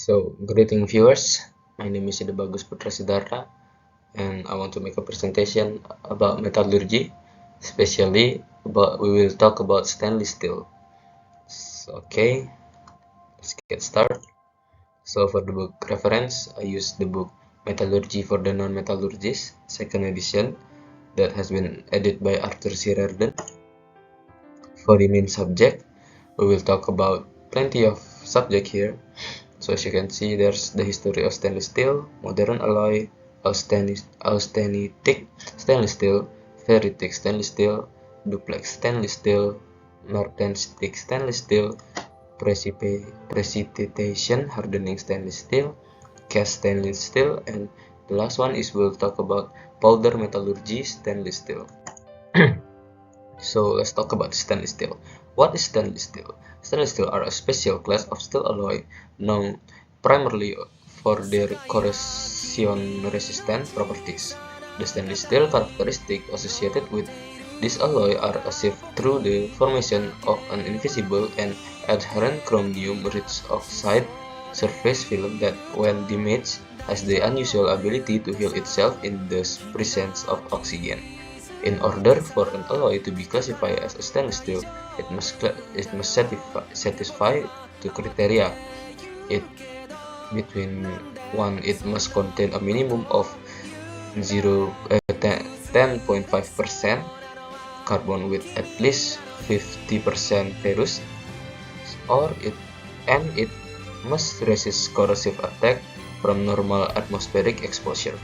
Greeting viewers, my name is Ida Bagus Putra Siddhartha, and I want to make a presentation about metallurgy, especially we will talk about stainless steel. Okay, let's get started. So for the book reference, I use the book Metallurgy for the Non-Metallurgist, second edition, that has been edited by Arthur C. Rardon. For the main subject, we will talk about plenty of subject here. So as you can see, there's the history of stainless steel, modern alloy, austenitic stainless steel, ferritic stainless steel, duplex stainless steel, martensitic stainless steel, precipitation hardening stainless steel, cast stainless steel, and the last one is we'll talk about powder metallurgy stainless steel. So let's talk about stainless steel. What is stainless steel? Stainless steel are a special class of steel alloy known primarily for their corrosion-resistant properties. The stainless steel characteristics associated with this alloy are achieved through the formation of an invisible and adherent chromium-rich oxide surface film that, when damaged, has the unusual ability to heal itself in the presence of oxygen. In order for an alloy to be classified as a stainless steel, it must satisfy two criteria. Between one, it must contain a minimum of 10.5% carbon with at least 50% ferrous, and it must resist corrosive attack from normal atmospheric exposure.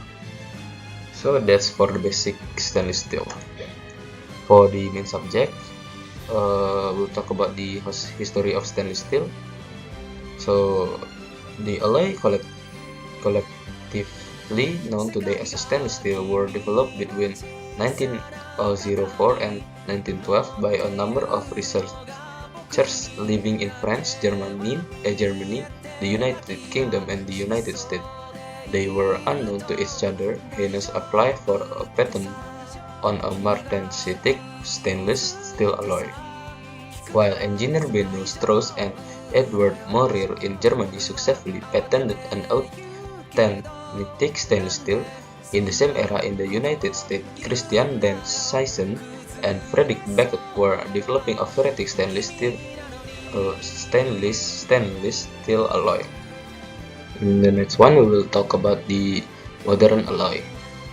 So that's for the basic stainless steel. For the main subject, we'll talk about the history of stainless steel. So the alloy collectively known today as stainless steel were developed between 1904 and 1912 by a number of researchers living in France, Germany, the United Kingdom, and the United States. They were unknown to each other. Heinous applied for a patent on a martensitic stainless steel alloy, while engineer Benno Strauss and Edward Morier in Germany successfully patented an authentic stainless steel. In the same era in the United States, Christian Dan Sisson and Frederick Beckett were developing a ferritic stainless steel alloy. In the next one, we will talk about the modern alloy.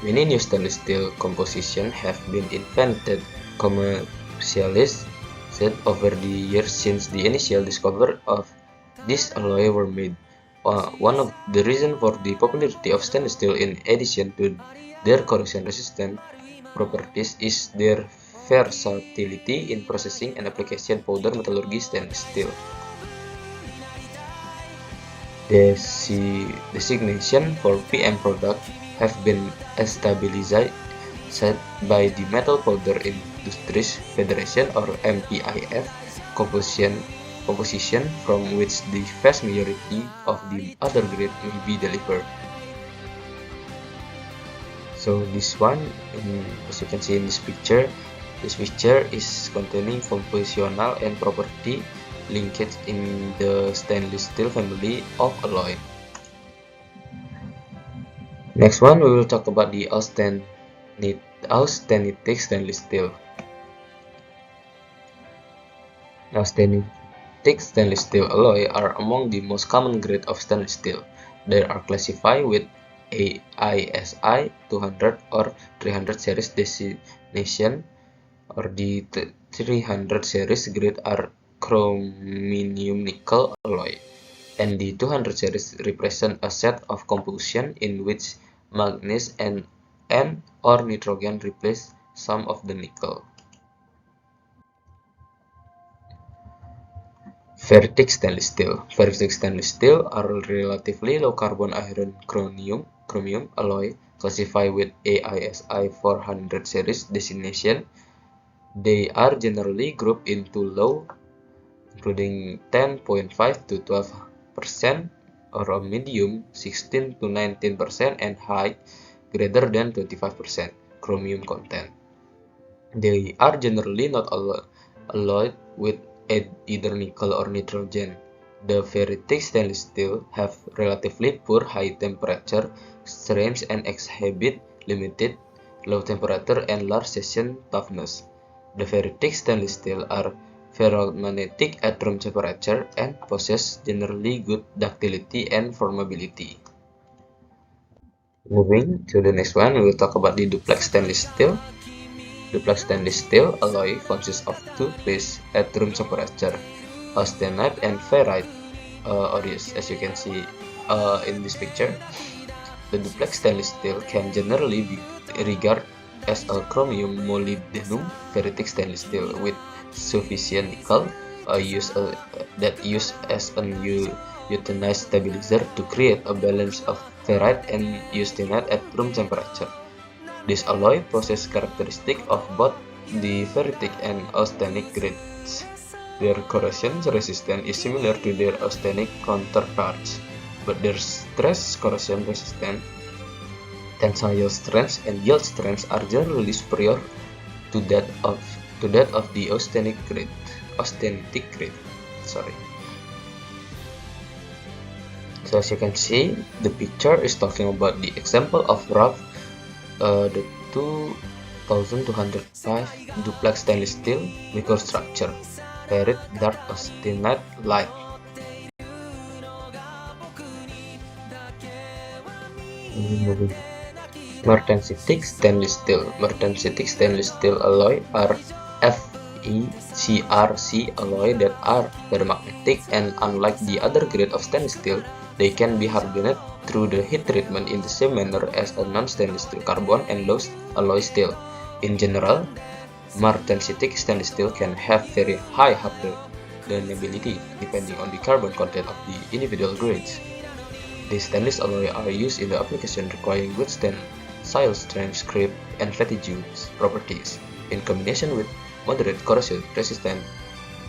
Many new stainless steel compositions have been invented commercialized over the years since the initial discovery of this alloy were made. One of the reasons for the popularity of stainless steel, in addition to their corrosion-resistant properties, is their versatility in processing and application. Powder metallurgy stainless steel designation for PM product have been established by the Metal Powder Industries Federation, or MPIF, composition from which the vast majority of the other grade may be delivered. So this one, as you can see in this picture is containing compositional and property linkage in the stainless steel family of alloy. Next one, we will talk about the austenitic stainless steel. Austenitic stainless steel alloy are among the most common grade of stainless steel. They are classified with AISI 200 or 300 series designation, or the 300 series grade are chromium nickel alloy, and the 200 series represent a set of composition in which manganese and or nitrogen replace some of the nickel. Ferritic stainless steel. Ferritic stainless steel are relatively low carbon iron chromium alloy classified with AISI 400 series designation. They are generally grouped into low, including 10.5 to 12%, or a medium 16 to 19%, and high greater than 25% chromium content. They are generally not alloyed with either nickel or nitrogen. The ferritic stainless steel have relatively poor high temperature strength and exhibit limited low temperature and large section toughness. The ferritic stainless steel are ferromagnetic at room temperature and possess generally good ductility and formability. Moving to the next one, we will talk about the duplex stainless steel. Duplex stainless steel alloy consists of two pieces at room temperature, austenite and ferrite. As you can see in this picture, the duplex stainless steel can generally be regarded as a chromium molybdenum ferritic stainless steel with sufficient nickel that used as an utenized stabilizer to create a balance of ferrite and austenite at room temperature. This alloy possesses characteristics of both the ferritic and austenitic grades. Their corrosion resistance is similar to their austenitic counterparts, but their stress corrosion resistance, tensile strength, and yield strength are generally superior to that of the austenitic grade. So as you can see, the picture is talking about the example of the 2205 duplex stainless steel microstructure, ferrite dark austenite light. Martensitic stainless steel. Martensitic stainless steel alloy are FeCrC alloy that are ferromagnetic, and unlike the other grade of stainless steel, they can be hardened through the heat treatment in the same manner as a non-stainless steel carbon and low alloy steel. In general, martensitic stainless steel can have very high hardenability depending on the carbon content of the individual grades. These stainless alloys are used in the application requiring good tensile strength, grip, and fatigue properties, in combination with moderate corrosion resistance,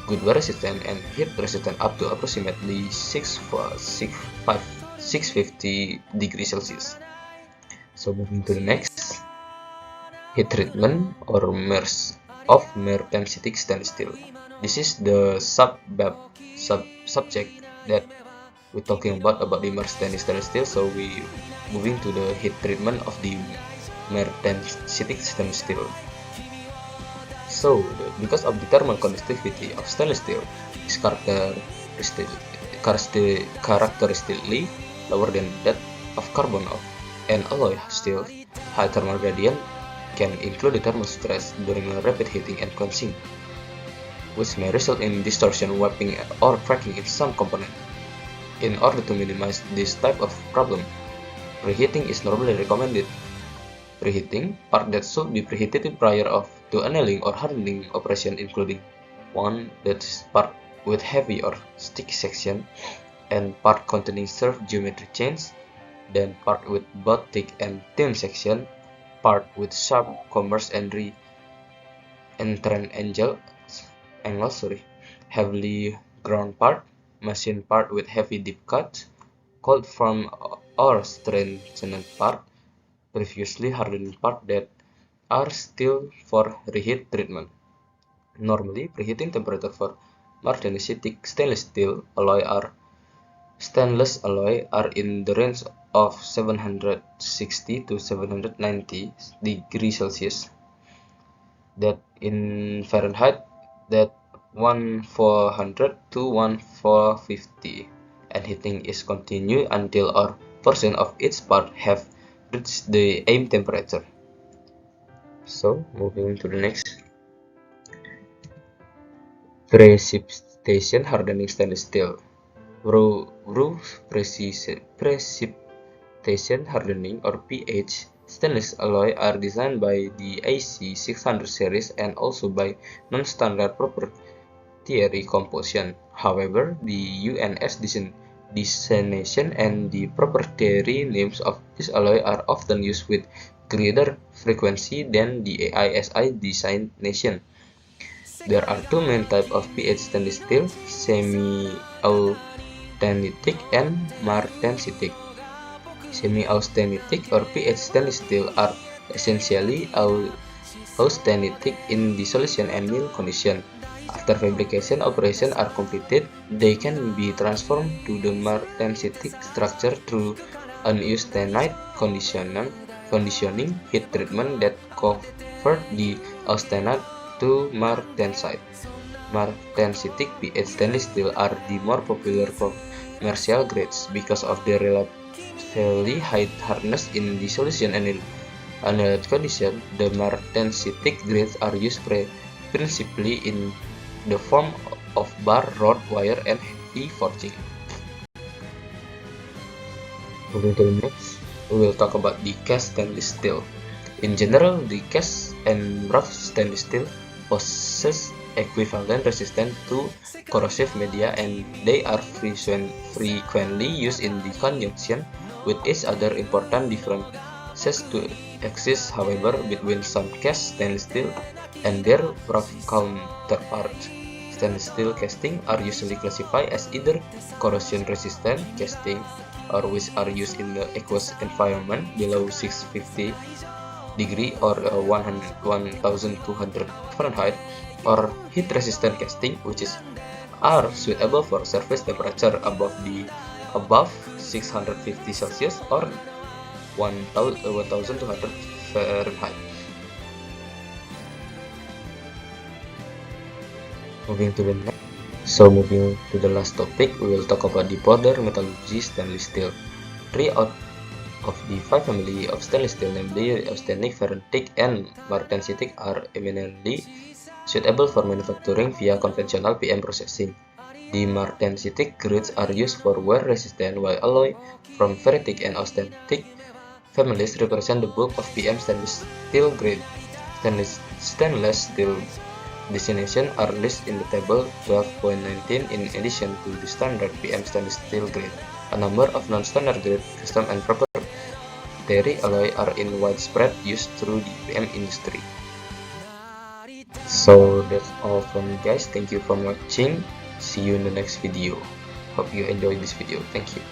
good wear resistance, and heat resistance up to approximately 650 degrees Celsius. So moving to the next, heat treatment or MERS of martensitic stainless steel. This is the subject that we're talking about the martensitic stainless steel. So we moving to the heat treatment of the martensitic stainless steel. So because of the thermal conductivity of stainless steel is characteristically lower than that of carbon and alloy steel, high thermal gradient can include the thermal stress during rapid heating and quenching, which may result in distortion, warping, or cracking in some component. In order to minimize this type of problem, preheating is normally recommended. Preheating, part that should be preheated prior to annealing or hardening operation, including one that is part with heavy or sticky section, and part containing surf geometry chains, then part with both thick and thin section, part with sharp comers and angles, heavily ground part, machine part with heavy deep cuts, cold form or strengthened part, previously hardened part that are still for reheat treatment. Normally, preheating temperature for martensitic stainless alloy are in the range of 760 to 790 degrees Celsius. That in Fahrenheit, that 1400 to 1450, and heating is continued until a portion of each part have reached the aim temperature. So moving to the next, precipitation hardening stainless steel. Roof precipitation hardening or PH stainless alloy are designed by the AC600 series and also by non-standard proprietary composition. However, the UNS designation and the proprietary names of this alloy are often used with greater frequency than the ISI designation. There are two main types of PH stainless steel: semi-austenitic and martensitic. Semi-austenitic or PH stainless steel are essentially austenitic in dissolution and mill condition. After fabrication operations are completed, they can be transformed to the martensitic structure through unused stenite conditioning heat treatment that convert the austenite to martensite. Martensitic PH stainless steel are the more popular commercial grades because of their relatively high hardness in dissolution and anode condition. The martensitic grades are used principally in the form of bar, rod, wire, and heavy forging. Moving to the next, we will talk about the cast stainless steel. In general, the cast and rough stainless steel possess equivalent resistance to corrosive media, and they are frequently used in the conjunction with each other. Important differences to exist, however, between some cast stainless steel and their rough counterparts. Stainless steel casting are usually classified as either corrosion-resistant casting, or which are used in the aqueous environment below 650 degree or 1200 Fahrenheit, or heat-resistant casting, which are suitable for surface temperature above 650 Celsius or 1200 Fahrenheit. Moving to the next. Moving to the last topic, we will talk about the powder metallurgy stainless steel. 3 out of the 5 family of stainless steel, namely austenitic, ferritic, and martensitic, are eminently suitable for manufacturing via conventional PM processing. The martensitic grades are used for wear resistance, while alloy from ferritic and austenitic families represent the bulk of PM stainless steel grade. Stainless steel designations are listed in the table 12.19. In addition to the standard PM stainless steel grade, a number of non-standard grade, custom, and proprietary alloy are in widespread use through the PM industry. So that's all from me, guys. Thank you for watching. See you in the next video. Hope you enjoyed this video. Thank you.